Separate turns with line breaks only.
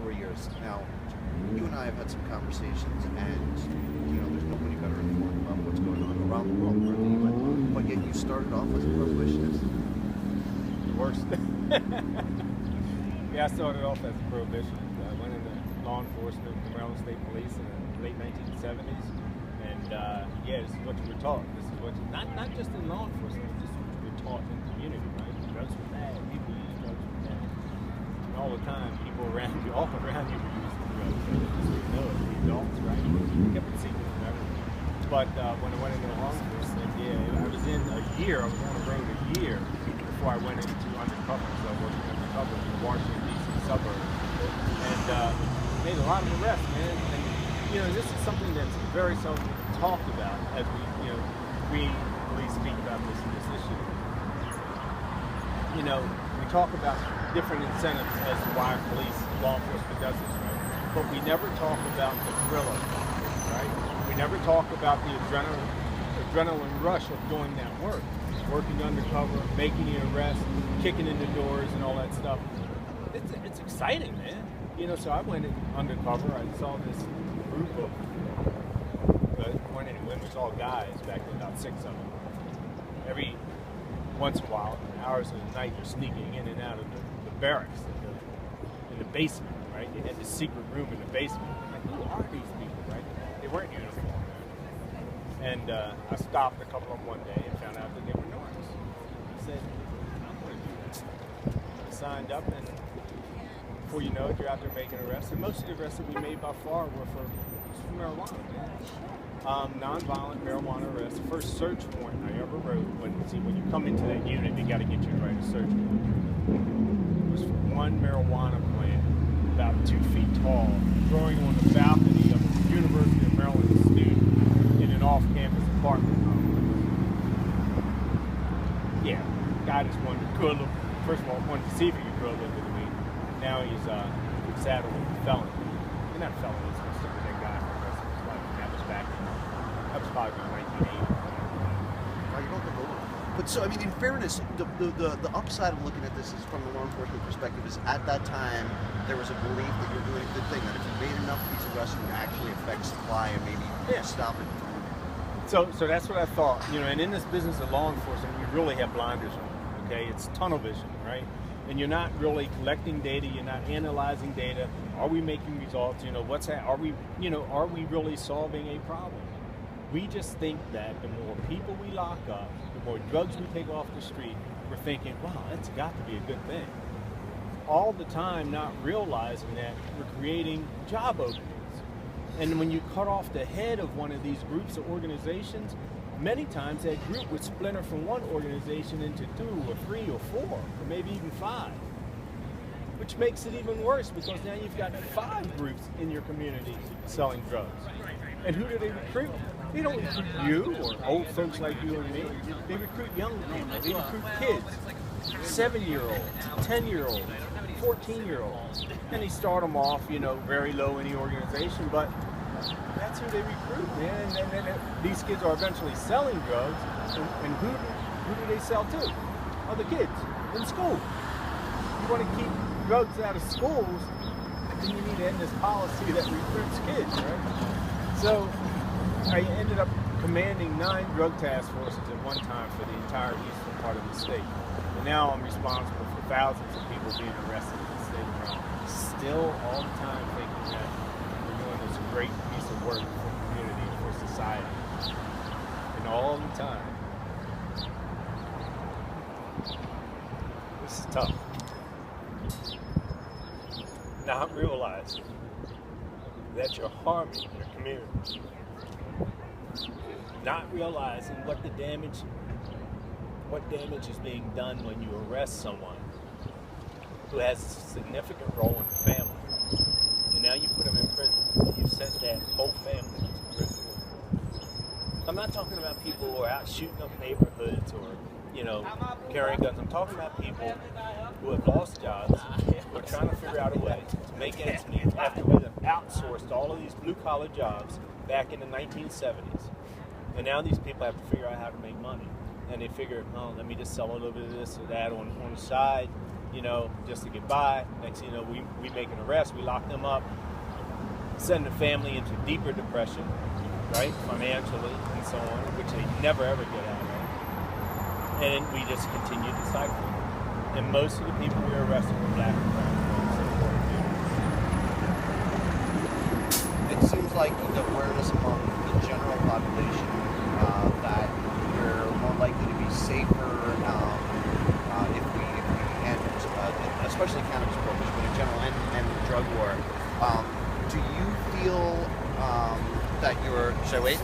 4 years. Now, you and I have had some conversations, and there's nobody better informed about what's going on around the world, but yet you started off as a prohibitionist.
Worst. Yeah, I started off as a prohibitionist. I went into law enforcement, the Maryland State Police in the late 1970s, and yeah, this is what you were taught. This is what not just in law enforcement, this is what you were taught in the community, right? Drugs were bad. People use drugs were bad. And all the time, people around you, all around you were using drugs. So you just didn't know it. The adults, right? You kept it secret forever. But when I went into law enforcement, yeah, I was in a year. I was on the road a year before I went into undercover. So I worked undercover in the Washington, D.C. suburbs. And made a lot of arrests, man. And, this is something that's very seldom talked about as we police speak about this issue. We talk about different incentives as to why law enforcement does this, right? But we never talk about the thrill of it, right? We never talk about the adrenaline rush of doing that work. Working undercover, making the arrest, kicking in the doors and all that stuff. It's exciting, man. So I went undercover. I saw this group of, it was all guys back then, about 6 of them. Every once in a while, hours of the night, you're sneaking in and out of the barracks in the basement, right? They had this secret room in the basement. I'm like, who are these people, right? They weren't uniformed. And I stopped a couple of them one day and found out that they were Norms. I said, I'm going to do that. I signed up, and before you know it, you're out there making arrests. And most of the arrests that we made by far were for marijuana. Non-violent marijuana arrests. The first search warrant I ever wrote, when you come into that unit, they got to get you to write a search warrant. It was for one marijuana plant, about 2 feet tall, growing on the balcony of a University of Maryland student in an off-campus apartment complex. Yeah, guy just wanted to grow a little. First of all, wanted to see if he could grow a little bit of weed. Now he's saddled with a felony. He's not a felony, he's going to stick with that guy for the rest of his life. And that was back in, that was probably in 1980.
Well, you don't have to go on. But so, I mean, in fairness, the upside of looking at this is from the law enforcement perspective is at that time, there was a belief that you're doing a good thing, that if you made enough of these arrests, you would actually affect supply and maybe stop it.
So that's what I thought, and in this business of law enforcement, we really have blinders on, okay? It's tunnel vision, right? And you're not really collecting data, you're not analyzing data. Are we making results? What's that? Are we really solving a problem? We just think that the more people we lock up, the more drugs we take off the street, we're thinking, wow, that's got to be a good thing. All the time not realizing that we're creating job openings. And when you cut off the head of one of these groups or organizations, many times that group would splinter from one organization into 2 or 3 or 4, or maybe even 5. Which makes it even worse, because now you've got 5 groups in your community selling drugs. And who do they recruit? They don't recruit you or old folks like you and me. They recruit young people. They recruit kids, 7-year-olds, 10-year-olds, 14-year-olds. And they start them off, very low in the organization, but that's who they recruit, man. And then these kids are eventually selling drugs, and who do they sell to? Other kids in school. You want to keep drugs out of schools, then you need to end this policy that recruits kids, right? So I ended up commanding 9 drug task forces at one time for the entire eastern part of the state. And now I'm responsible for thousands of people being arrested in the state of Maryland. Still all the time thinking that we're doing this great piece of work for the community and for society. And all the time. This is tough. Not realizing that you're harming your community. Not realizing what damage is being done when you arrest someone who has a significant role in the family. And now you put them in prison. You sent that whole family to prison. I'm not talking about people who are out shooting up neighborhoods or, carrying guns. I'm talking about people who have lost jobs, who are trying to figure out a way to make ends meet after we have outsourced all of these blue-collar jobs back in the 1970s. And now these people have to figure out how to make money. And they figure, let me just sell a little bit of this or that on the side. you know, just to get by. Next thing you know, we make an arrest, we lock them up, send the family into deeper depression, right, financially and so on, which they never ever get out of. And we just continue the cycle. And most of the people we arrested were black and brown folks in the community.
It seems like the awareness among the general population that we're more likely to be safer if we end, especially cannabis prohibition, but in general, and the drug war. Do you feel that you're? Should I wait?